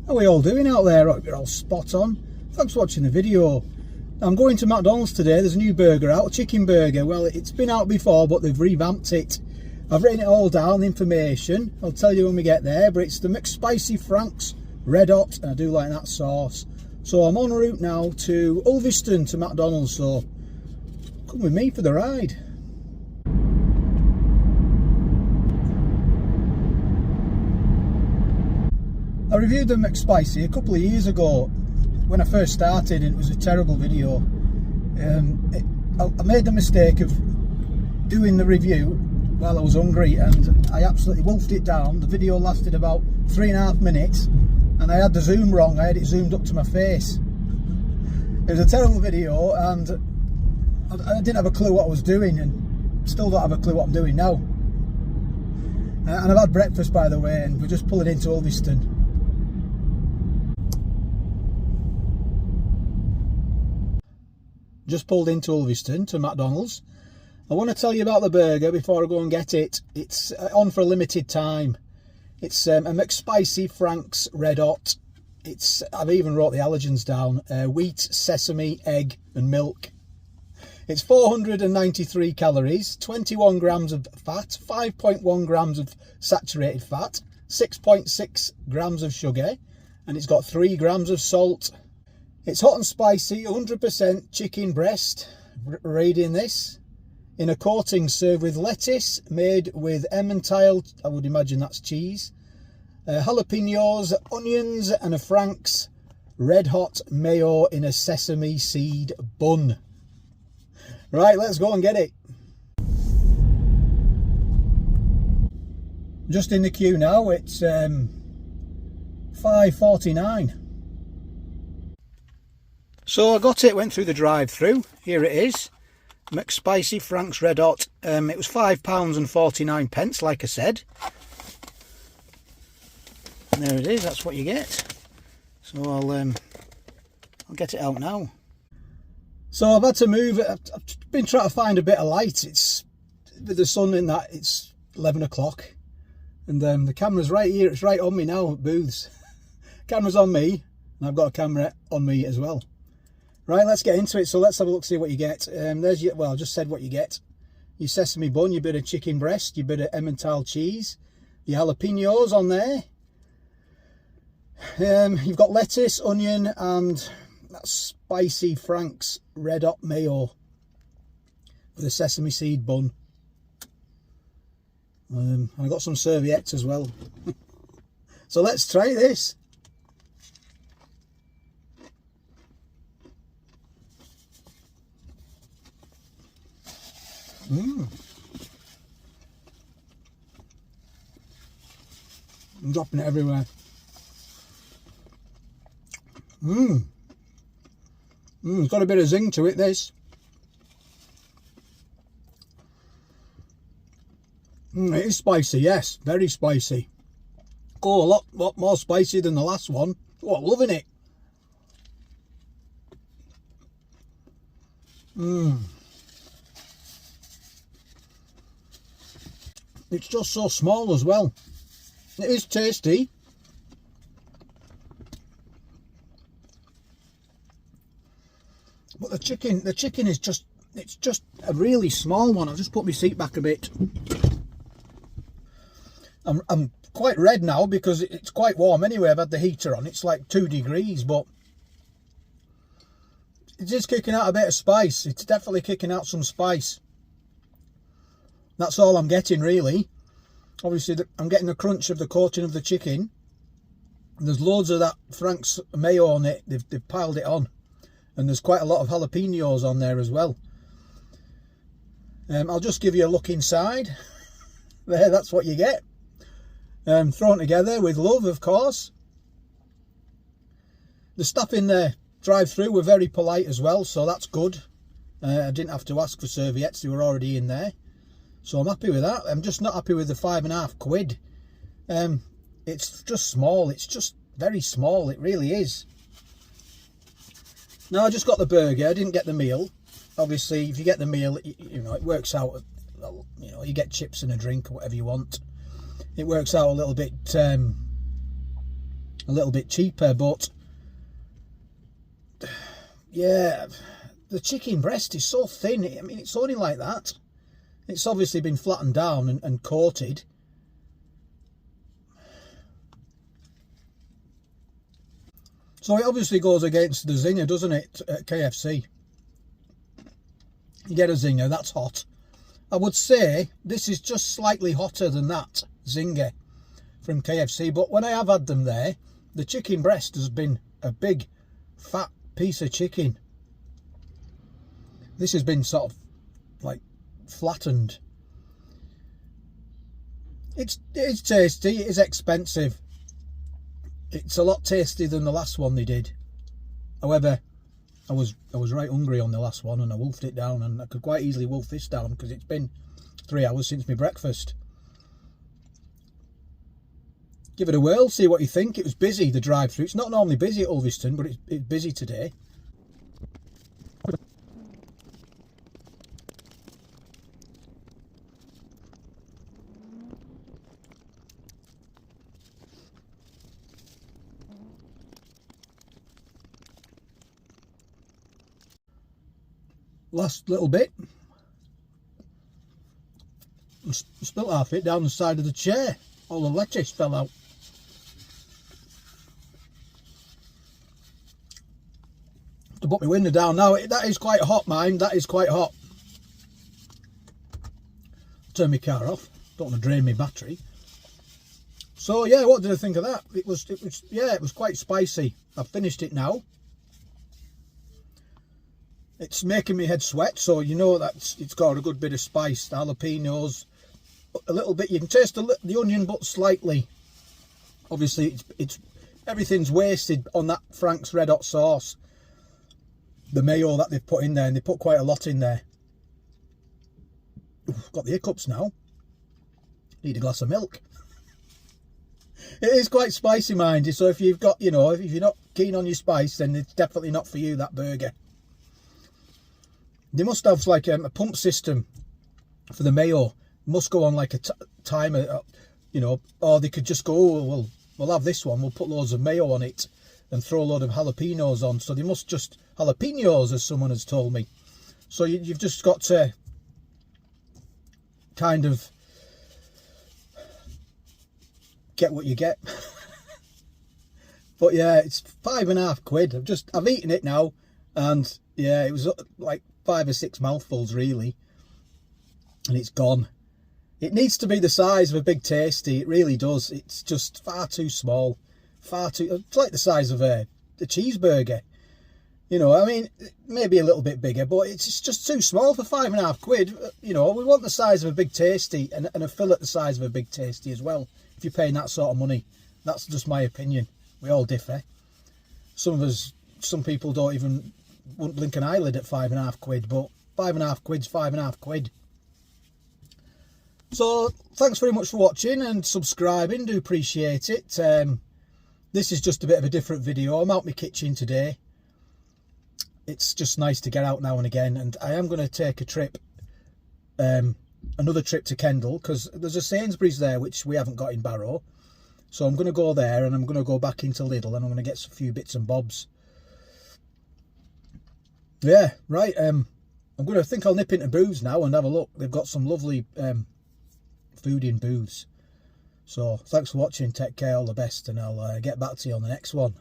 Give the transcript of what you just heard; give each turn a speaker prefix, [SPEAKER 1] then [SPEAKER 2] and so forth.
[SPEAKER 1] How are we all doing out there? Hope you're all spot on. Thanks for watching the video. I'm going to McDonald's today. There's a new burger out, a chicken burger. Well, it's been out before, but they've revamped it. I've written it all down, the information. I'll tell you when we get there, but it's the McSpicy Frank's Red Hot, and I do like that sauce. So I'm en route now to Ulverston to McDonald's, so come with me for the ride. I reviewed the McSpicy a couple of years ago when I first started, and it was a terrible video. I made the mistake of doing the review while I was hungry, and I absolutely wolfed it down. The video lasted about 3.5 minutes, and I had the zoom wrong. I had it zoomed up to my face. It was a terrible video, and I didn't have a clue what I was doing, and still don't have a clue what I'm doing now. And I've had breakfast, by the way, and we're just pulling into Ulverston. Just pulled into Ulverston to McDonald's. I want to tell you about the burger before I go and get it. It's on for a limited time. It's a McSpicy Frank's Red Hot. I've even wrote the allergens down. Wheat, sesame, egg and milk. It's 493 calories, 21 grams of fat, 5.1 grams of saturated fat, 6.6 grams of sugar, and it's got 3 grams of salt. It's hot and spicy, 100% chicken breast, reading this, in a coating served with lettuce made with Emmental, I would imagine that's cheese, jalapenos, onions and a Frank's Red Hot mayo in a sesame seed bun. Right, let's go and get it. Just in the queue now, it's 5:49. So I got it, went through the drive-through. Here it is, McSpicy Frank's Red Hot. It was £5.49, like I said. And there it is, that's what you get. So I'll get it out now. So I've had to move it. I've been trying to find a bit of light. It's with the sun in that, it's 11 o'clock. And the camera's right here, it's right on me now at Booths. Camera's on me, and I've got a camera on me as well. Right, let's get into it. So let's have a look, see what you get. There's your, well, I just said what you get. Your sesame bun, your bit of chicken breast, your bit of Emmental cheese, your jalapenos on there. You've got lettuce, onion, and that spicy Frank's Red Hot mayo with a sesame seed bun. I've got some serviettes as well. So let's try this. I'm dropping it everywhere. It's got a bit of zing to it, this. It is spicy, yes, very spicy. Oh, a lot more spicy than the last one. Oh, I'm loving it. It's just so small as well. It is tasty. But the chicken is just, it's just a really small one. I'll just put my seat back a bit. I'm quite red now because it's quite warm anyway. I've had the heater on. It's like 2 degrees, but it is kicking out a bit of spice. It's definitely kicking out some spice. That's all I'm getting, really. Obviously, I'm getting the crunch of the coating of the chicken. There's loads of that Frank's mayo on it. They've piled it on. And there's quite a lot of jalapenos on there as well. I'll just give you a look inside. There, that's what you get. Thrown together with love, of course. The staff in the drive-through were very polite as well, so that's good. I didn't have to ask for serviettes, they were already in there. So I'm happy with that. I'm just not happy with the £5.50. It's just small. It's just very small. It really is. Now, I just got the burger. I didn't get the meal. Obviously, if you get the meal, you know, it works out. You know, you get chips and a drink or whatever you want. It works out a little bit a little bit cheaper, but yeah, the chicken breast is so thin. I mean, it's only like that. It's obviously been flattened down and coated. So it obviously goes against the zinger, doesn't it, at KFC? You get a zinger, that's hot. I would say this is just slightly hotter than that zinger from KFC, but when I have had them there, the chicken breast has been a big, fat piece of chicken. This has been sort of like flattened. It's tasty, it is expensive. It's a lot tastier than the last one they did. However, I was right hungry on the last one and I wolfed it down, and I could quite easily wolf this down because it's been 3 hours since my breakfast. Give it a whirl, see what you think. It was busy, the drive-through. It's not normally busy at Ulverston, but it's busy today. Last little bit. I spilt half it down the side of the chair. All the lettuce fell out. To put my window down now. That is quite hot, mind. That is quite hot. Turn my car off. Don't want to drain my battery. So yeah, what did I think of that? It was quite spicy. I've finished it now. It's making me head sweat, so you know that it's got a good bit of spice. The jalapenos, a little bit. You can taste the onion, but slightly. Obviously, it's everything's wasted on that Frank's Red Hot sauce. The mayo that they've put in there, and they put quite a lot in there. Ooh, got the hiccups now. Need a glass of milk. It is quite spicy, mind you. So if you've got, if you're not keen on your spice, then it's definitely not for you, that burger. They must have like a pump system for the mayo. It must go on like a timer, or they could just go, oh, well, we'll have this one, we'll put loads of mayo on it and throw a load of jalapenos on. So they must just, jalapenos, as someone has told me. So you've just got to kind of get what you get. But yeah, it's £5.50. I've eaten it now, and yeah, it was like 5 or 6 mouthfuls really, and it's gone. It needs to be the size of a Big Tasty. It really does. It's just far too small, it's like the size of a cheeseburger. I mean, maybe a little bit bigger, but it's just too small for £5.50. We want the size of a Big Tasty, and a fillet the size of a Big Tasty as well, if you're paying that sort of money. That's just my opinion. We all differ. Some people wouldn't blink an eyelid at £5.50, but £5.50's £5.50. So thanks very much for watching and subscribing. Do appreciate it. This is just a bit of a different video. I'm out my kitchen today. It's just nice to get out now and again, and I am going to take a trip, another trip to Kendal, because there's a Sainsbury's there which we haven't got in Barrow. So I'm going to go there, and I'm going to go back into Lidl, and I'm going to get a few bits and bobs. Yeah, right. I think I'll nip into Booths now and have a look. They've got some lovely food in Booths. So thanks for watching. Take care, all the best, and I'll get back to you on the next one.